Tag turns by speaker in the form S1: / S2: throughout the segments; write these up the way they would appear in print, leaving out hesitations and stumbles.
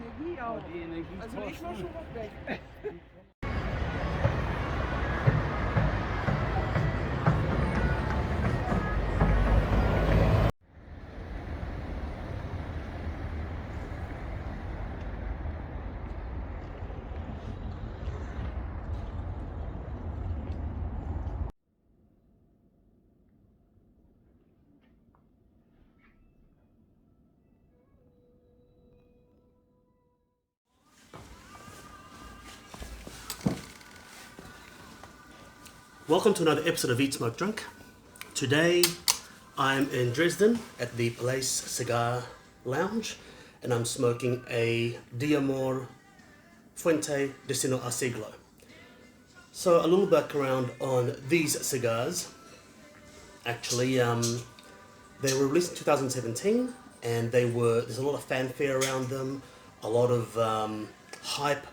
S1: Energie auch. Die Energie also ich war schon mal weg.
S2: Welcome to another episode of Eat, Smoke, Drink. Today I'm in Dresden at the Palais Cigar Lounge and I'm smoking a Amor Fuente, Destino, Siglo. So a little background on these cigars. Actually, they were released in 2017 and there's a lot of fanfare around them, a lot of hype.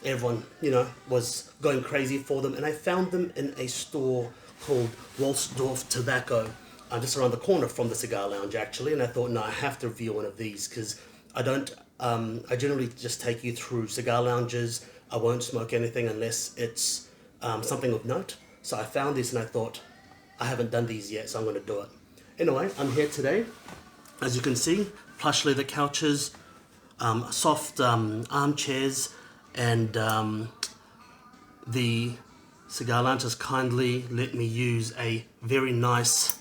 S2: Everyone, was going crazy for them, and I found them in a store called Walsdorf Tobacco, just around the corner from the Cigar Lounge, actually. And I thought, no, I have to review one of these because I generally just take you through cigar lounges. I won't smoke anything unless it's something of note. So I found this, and I thought, I haven't done these yet, so I'm going to do it. Anyway, I'm here today. As you can see, plush leather couches, soft armchairs. And the Cigar Lounge has kindly let me use a very nice,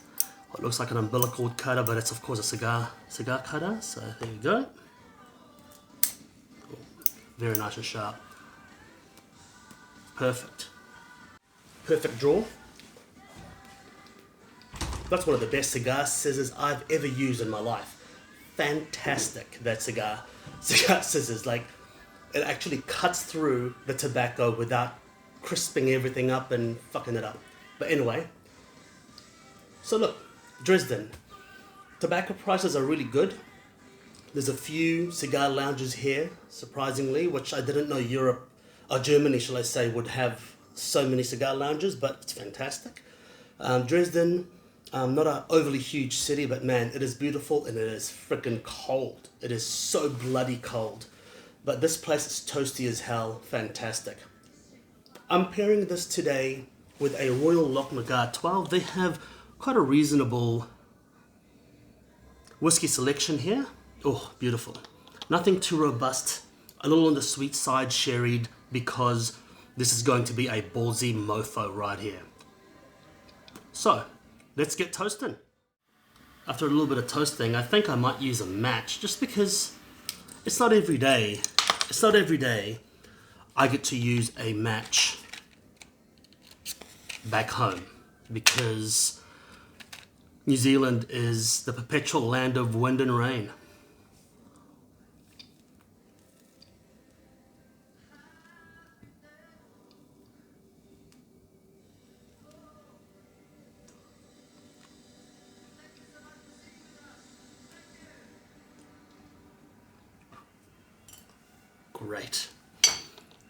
S2: what looks like an umbilical cutter, but it's of course a cigar cutter. So there you go. Very nice and sharp. Perfect draw. That's one of the best cigar scissors I've ever used in my life. Fantastic, that cigar scissors. Like, it actually cuts through the tobacco without crisping everything up and fucking it up. But anyway, so look, Dresden. Tobacco prices are really good. There's a few cigar lounges here, surprisingly, which I didn't know Europe, or Germany, shall I say, would have so many cigar lounges, but it's fantastic. Dresden, not an overly huge city, but man, it is beautiful and it is freaking cold. It is so bloody cold. But this place is toasty as hell, fantastic. I'm pairing this today with a Royal Lochnagar 12. They have quite a reasonable whiskey selection here. Oh, beautiful. Nothing too robust, a little on the sweet side, sherried, because this is going to be a ballsy mofo right here. So, let's get toasting. After a little bit of toasting, I think I might use a match, just because it's not every day I get to use a match back home, because New Zealand is the perpetual land of wind and rain. Great.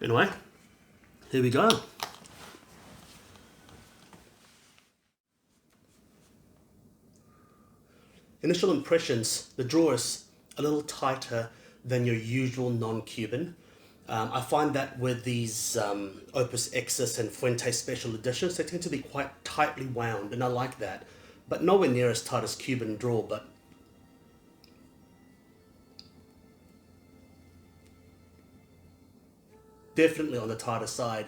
S2: Anyway, here we go. Initial impressions, the draw is a little tighter than your usual non-Cuban. I find that with these Opus Exis and Fuente Special Editions, they tend to be quite tightly wound, and I like that. But nowhere near as tight as Cuban draw, but definitely on the tighter side.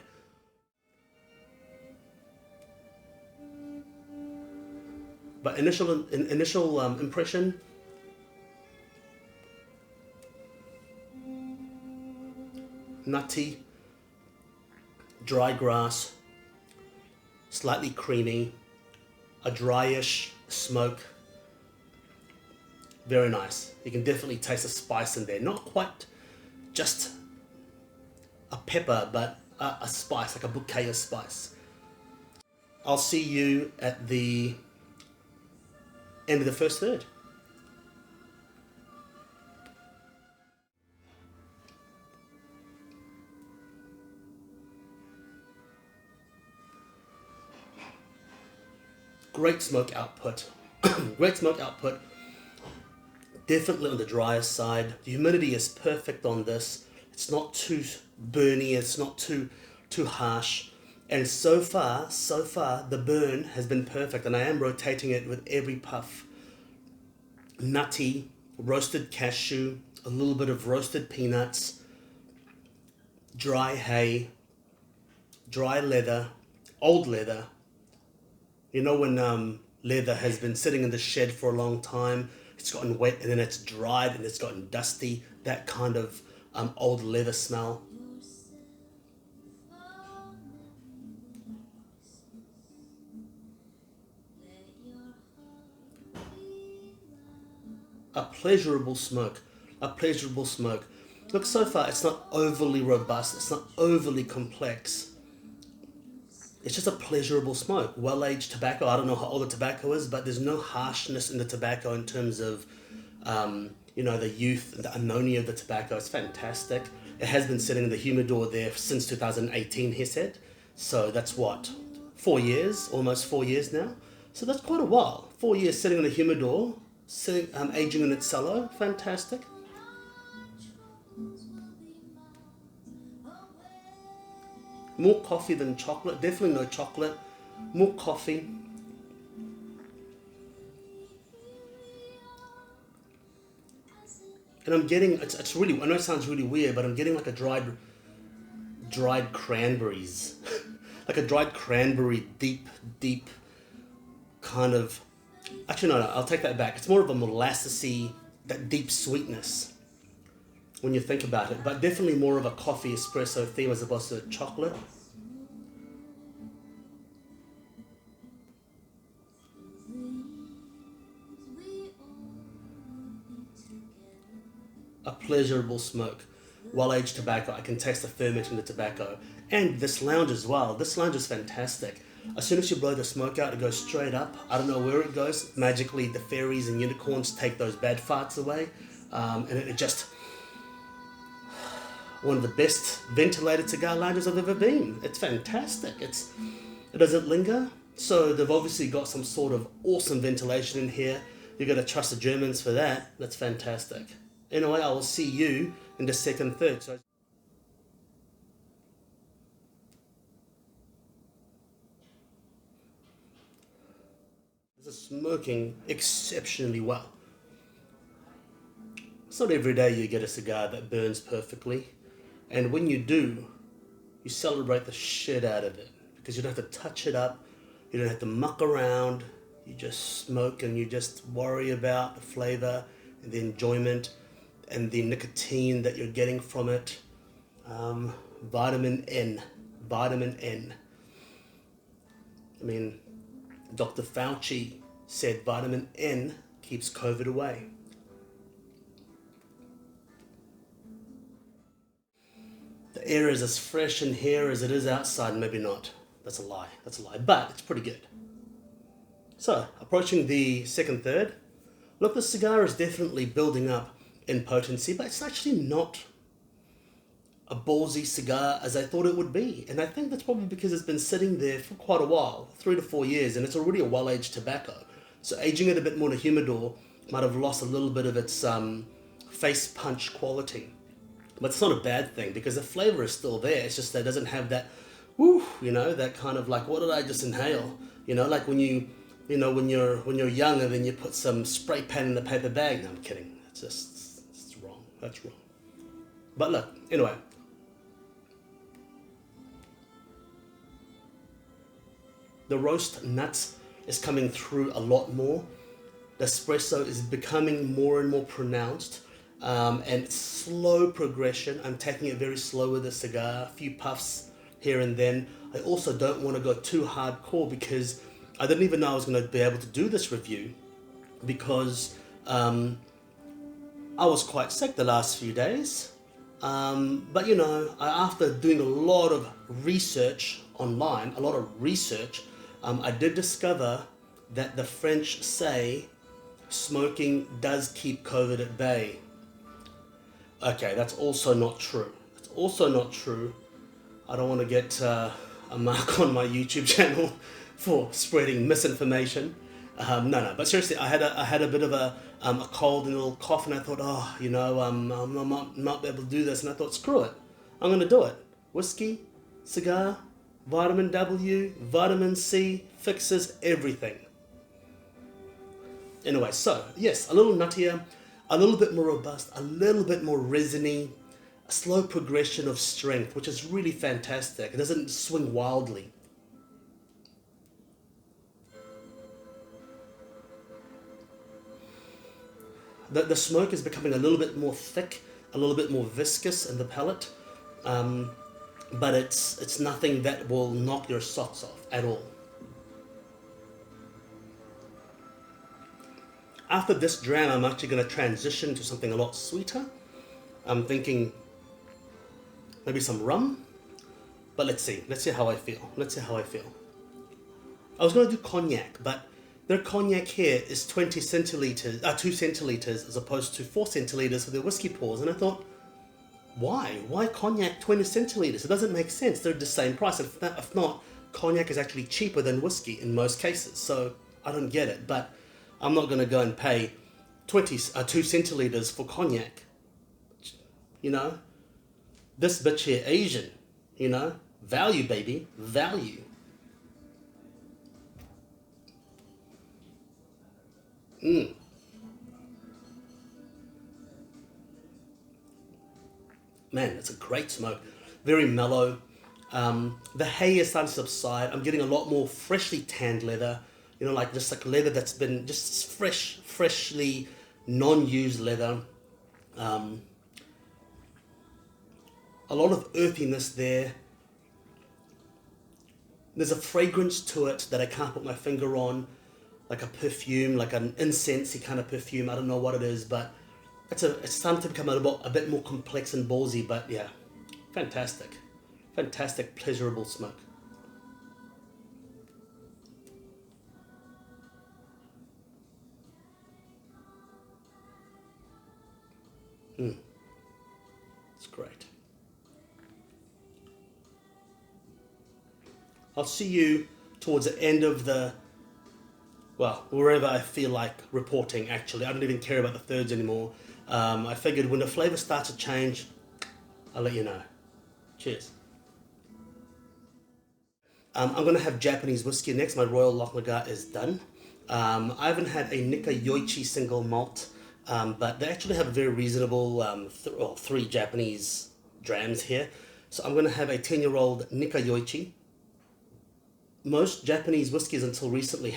S2: But initial impression, nutty, dry grass, slightly creamy, a dryish smoke. Very nice. You can definitely taste the spice in there. Not quite just a pepper, but a spice, like a bouquet of spice. I'll see you at the end of the first third. great smoke output. Great smoke output. Definitely on the drier side. The humidity is perfect on this. It's not too burny. It's not too harsh. And so far, the burn has been perfect. And I am rotating it with every puff. Nutty, roasted cashew, a little bit of roasted peanuts, dry hay, dry leather, old leather. You know when leather has been sitting in the shed for a long time, it's gotten wet and then it's dried and it's gotten dusty, that kind of old leather smell. A pleasurable smoke, a pleasurable smoke. Look, so far it's not overly robust, it's not overly complex. It's just a pleasurable smoke. Well-aged tobacco. I don't know how old the tobacco is, but there's no harshness in the tobacco in terms of, the youth, the ammonia of the tobacco. It's fantastic. It has been sitting in the humidor there since 2018, he said. So that's what, 4 years, almost 4 years now. So that's quite a while. 4 years sitting in the humidor, aging in its cello. Fantastic. More coffee than chocolate. Definitely no chocolate. More coffee. And I'm getting, it's really, I know it sounds really weird, but I'm getting like a dried cranberries. Like a dried cranberry, deep kind of, actually no, I'll take that back. It's more of a molassesy, that deep sweetness when you think about it, but definitely more of a coffee espresso theme as opposed to chocolate. A pleasurable smoke. Well-aged tobacco. I can taste the ferment in the tobacco. And this lounge as well. This lounge is fantastic. As soon as you blow the smoke out, it goes straight up. I don't know where it goes. Magically, the fairies and unicorns take those bad farts away. And it just... one of the best ventilated cigar lounges I've ever been. It's fantastic. It doesn't linger. So they've obviously got some sort of awesome ventilation in here. You've got to trust the Germans for that. That's fantastic. Anyway, I will see you in the second third. So this is smoking exceptionally well. It's not every day you get a cigar that burns perfectly. And when you do, you celebrate the shit out of it. Because you don't have to touch it up. You don't have to muck around. You just smoke and you just worry about the flavor and the enjoyment and the nicotine that you're getting from it. Vitamin N. Vitamin N. I mean, Dr. Fauci said vitamin N keeps COVID away. The air is as fresh in here as it is outside. Maybe not. That's a lie. That's a lie. But it's pretty good. So, approaching the second third. Look, the cigar is definitely building up in potency, but it's actually not a ballsy cigar as I thought it would be. And I think that's probably because it's been sitting there for quite a while, 3 to 4 years, and it's already a well-aged tobacco. So aging it a bit more in a humidor might have lost a little bit of its face punch quality. But it's not a bad thing because the flavor is still there. It's just that it doesn't have that, woo, that kind of like, what did I just inhale? Like when when you're young and then you put some spray paint in the paper bag. No, I'm kidding. It's wrong. That's wrong. But look, anyway. The roast nuts is coming through a lot more. The espresso is becoming more and more pronounced. And slow progression. I'm taking it very slow with the cigar, a few puffs here and then. I also don't want to go too hardcore because I didn't even know I was going to be able to do this review because I was quite sick the last few days. But after doing a lot of research online, I did discover that the French say smoking does keep COVID at bay. Okay, that's also not true. It's also not true. I don't want to get a mark on my YouTube channel, for spreading misinformation. No, but seriously, I had a bit of a cold and a little cough, and I thought, oh, I'm not able to do this, and I thought, screw it, I'm gonna do it. Whiskey, cigar, vitamin W, vitamin C, fixes everything. Anyway, so yes, a little nuttier, a little bit more robust, a little bit more resiny, a slow progression of strength, which is really fantastic. It doesn't swing wildly. The smoke is becoming a little bit more thick, a little bit more viscous in the palate, but it's nothing that will knock your socks off at all. After this dram, I'm actually going to transition to something a lot sweeter. I'm thinking maybe some rum, but let's see how I feel. I was going to do cognac, but their cognac here is 2 centiliters as opposed to 4 centiliters for their whiskey pours, and I thought, why cognac 20 centiliters? It doesn't make sense. They're the same price. If not, cognac is actually cheaper than whiskey in most cases, so I don't get it. But I'm not going to go and pay 2 centiliters for cognac. This bitch here, Asian, value, baby, value. Man, it's a great smoke. Very mellow. The hay is starting to subside. I'm getting a lot more freshly tanned leather. Just like leather that's been just freshly non-used leather. A lot of earthiness there. There's a fragrance to it that I can't put my finger on, like a perfume, like an incensey kind of perfume. I don't know what it is, but it's starting to become a bit more complex and ballsy. But yeah, fantastic, pleasurable smoke. It's great. I'll see you towards the end of wherever I feel like reporting, actually. I don't even care about the thirds anymore. I figured when the flavor starts to change, I'll let you know. Cheers. I'm going to have Japanese whiskey next. My Royal Lochnagar is done. I haven't had a Nikka Yoichi single malt, but they actually have a very reasonable 3 Japanese drams here. So I'm going to have a 10-year-old Nikka Yoichi. Most Japanese whiskies until recently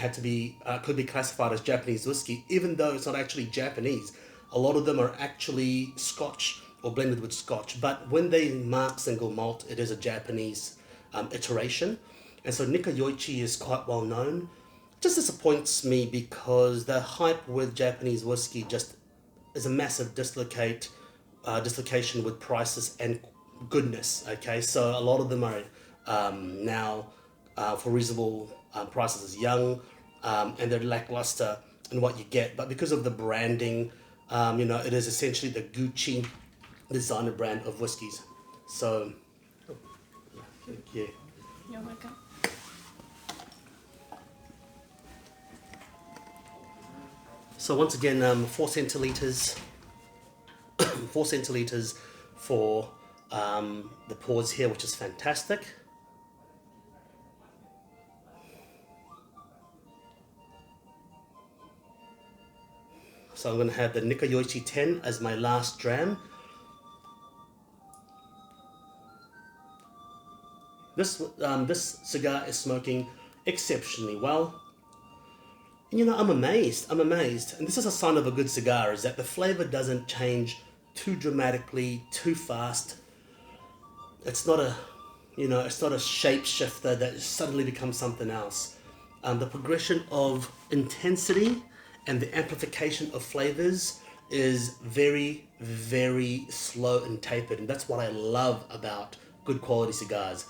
S2: could be classified as Japanese whiskey, even though it's not actually Japanese. A lot of them are actually Scotch or blended with Scotch, but when they mark single malt, it is a Japanese iteration. And so Nikka Yoichi is quite well known. It just disappoints me because the hype with Japanese whiskey just is a massive dislocation with prices and goodness. Okay, so a lot of them are now for reasonable prices as young, and they're lackluster in what you get. But because of the branding, it is essentially the Gucci designer brand of whiskies. So, thank you.
S1: You're welcome.
S2: So once again, 4 centiliters, 4 centiliters for the pours here, which is fantastic. So I'm going to have the Nikka Yoichi 10 as my last dram. This cigar is smoking exceptionally well. And I'm amazed. And this is a sign of a good cigar, is that the flavor doesn't change too dramatically, too fast. It's not a shapeshifter that suddenly becomes something else. The progression of intensity and the amplification of flavors is very, very slow and tapered. And that's what I love about good quality cigars.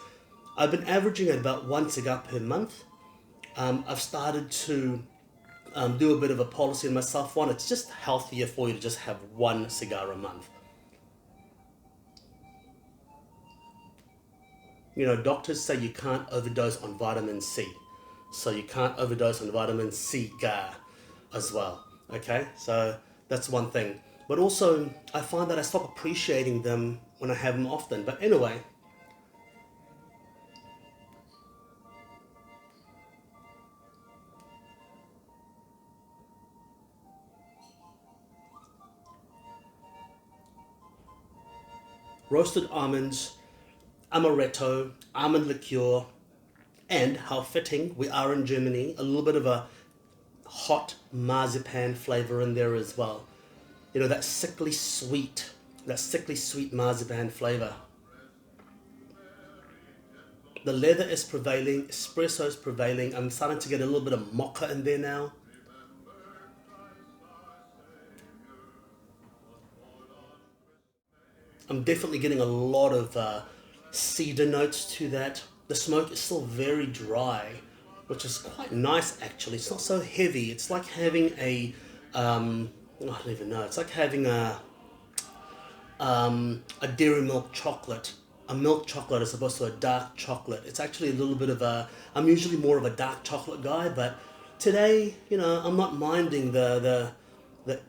S2: I've been averaging at about 1 cigar per month. I've started to do a bit of a policy on myself. One, it's just healthier for you to just have 1 cigar a month. Doctors say you can't overdose on vitamin C. so you can't overdose on vitamin Cigar as well. Okay, so that's one thing. But also, I find that I stop appreciating them when I have them often. But anyway, roasted almonds, amaretto, almond liqueur, and how fitting we are in Germany, a little bit of a hot marzipan flavor in there as well. You know, that sickly sweet marzipan flavor. The leather is prevailing, espresso is prevailing. I'm starting to get a little bit of mocha in there now. I'm definitely getting a lot of cedar notes to that. The smoke is still very dry, which is quite nice actually. It's not so heavy. It's like having I don't even know. It's like having a dairy milk chocolate. A milk chocolate as opposed to a dark chocolate. It's actually a little bit of a, I'm usually more of a dark chocolate guy, but today, you know, I'm not minding the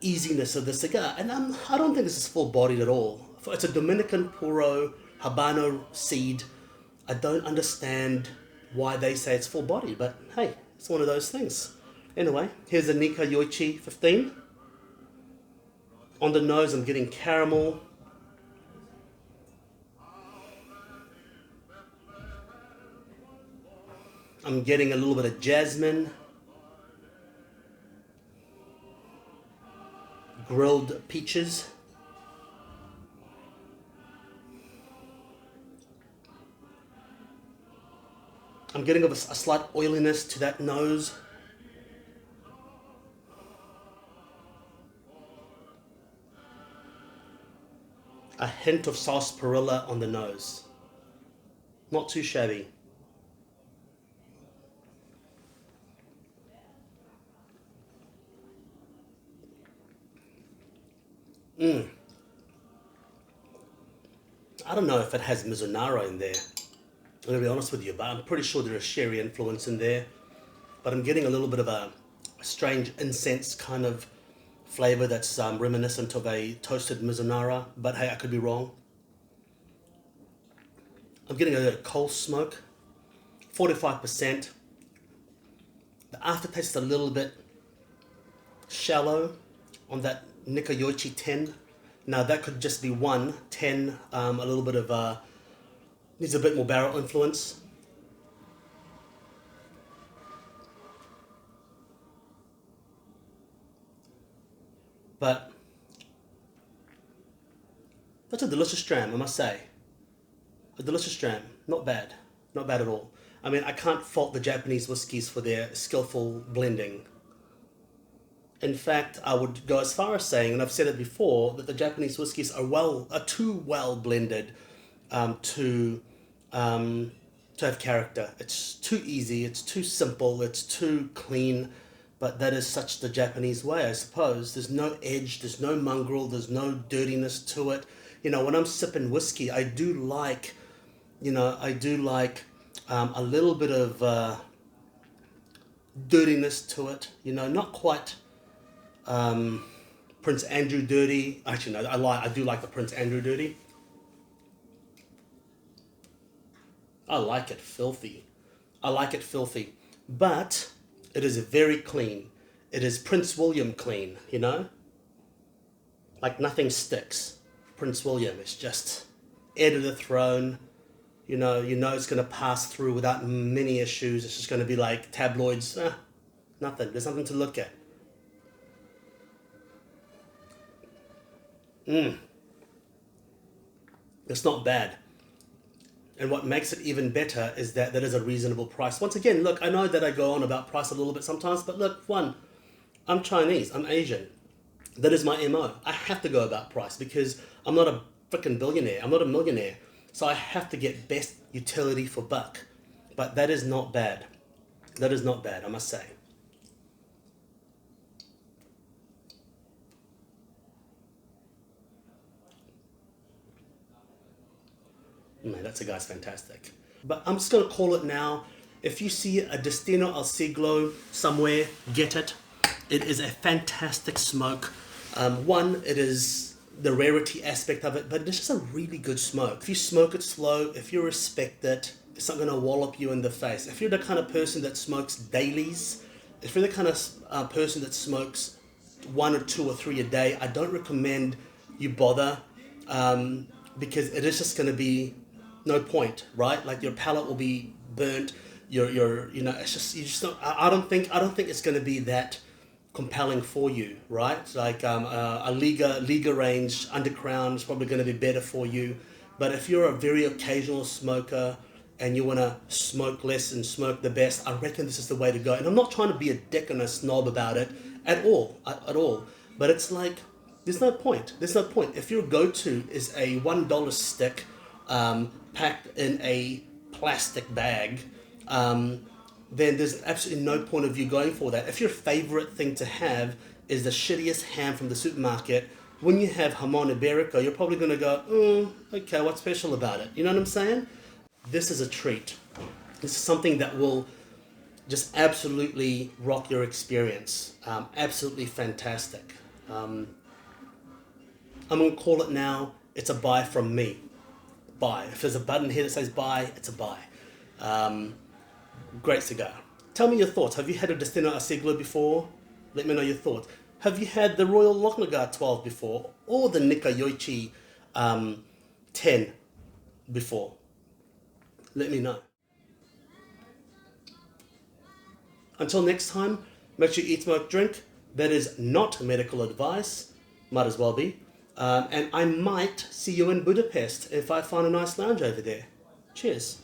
S2: easiness of the cigar. And I don't think this is full bodied at all. It's a Dominican Puro Habano seed. I don't understand why they say it's full bodied, but hey, it's one of those things. Anyway, here's a Nika Yoichi 15. On the nose, I'm getting caramel. I'm getting a little bit of jasmine, grilled peaches. I'm getting a slight oiliness to that nose. A hint of sarsaparilla on the nose. Not too shabby. I don't know if it has Mizunara in there. I'm going to be honest with you, but I'm pretty sure there is sherry influence in there. But I'm getting a little bit of a strange incense kind of flavor that's reminiscent of a toasted Mizunara. But hey, I could be wrong. I'm getting a coal smoke, 45%. The aftertaste is a little bit shallow on that Nikayoichi 10. Now that could just be 10, a little bit of, needs a bit more barrel influence. But that's a delicious dram, I must say. A delicious dram, not bad at all. I mean, I can't fault the Japanese whiskies for their skillful blending. In fact, I would go as far as saying, and I've said it before, that the Japanese whiskies are too well blended to have character. It's too easy, it's too simple, it's too clean, but that is such the Japanese way, I suppose. There's no edge, there's no mongrel, there's no dirtiness to it. You know, when I'm sipping whiskey, I do like a little bit of dirtiness to it. You know, not quite Prince Andrew dirty. Actually, no, I do like the Prince Andrew dirty. I like it filthy. But it is very clean. It is Prince William clean, you know? Like nothing sticks. Prince William is just heir to the throne. You know it's going to pass through without many issues. It's just going to be like tabloids. Nothing. There's nothing to look at. It's not bad. And what makes it even better is that is a reasonable price. Once again, look, I know that I go on about price a little bit sometimes, but look, I'm Chinese, I'm Asian. That is my MO. I have to go about price because I'm not a freaking billionaire. I'm not a millionaire. So I have to get best utility for buck. But that is not bad. That is not bad, I must say. Man, that cigar's fantastic. But I'm just going to call it now If you see a Destino or Siglo somewhere, get it. It is a fantastic smoke. One, it is the rarity aspect of it, but it's just a really good smoke. If you smoke it slow, if you respect it, it's not going to wallop you in the face. If you're the kind of person that smokes dailies, if you're the kind of person that smokes 1 or 2 or 3 a day, I don't recommend you bother, because it is just going to be no point, right? Like your palate will be burnt. It's just not. I don't think it's going to be that compelling for you, right? Like a Liga range Undercrown is probably going to be better for you. But if you're a very occasional smoker and you want to smoke less and smoke the best, I reckon this is the way to go. And I'm not trying to be a dick and a snob about it at all. But it's like, there's no point. If your go-to is a $1 stick packed in a plastic bag, then there's absolutely no point of you going for that. If your favorite thing to have is the shittiest ham from the supermarket, when you have jamon iberico, you're probably going to go, okay, what's special about it? You know what I'm saying? This is a treat. This is something that will just absolutely rock your experience. Absolutely fantastic. I'm going to call it now, it's a buy from me. Buy. If there's a button here that says buy, it's a buy. Great cigar. Tell me your thoughts. Have you had a Destino or Siglo before? Let me know your thoughts. Have you had the Royal Lochnagar 12 before? Or the Nika Yoichi 10 before? Let me know. Until next time, make sure you eat, smoke, drink. That is not medical advice. Might as well be. And I might see you in Budapest if I find a nice lounge over there. Cheers.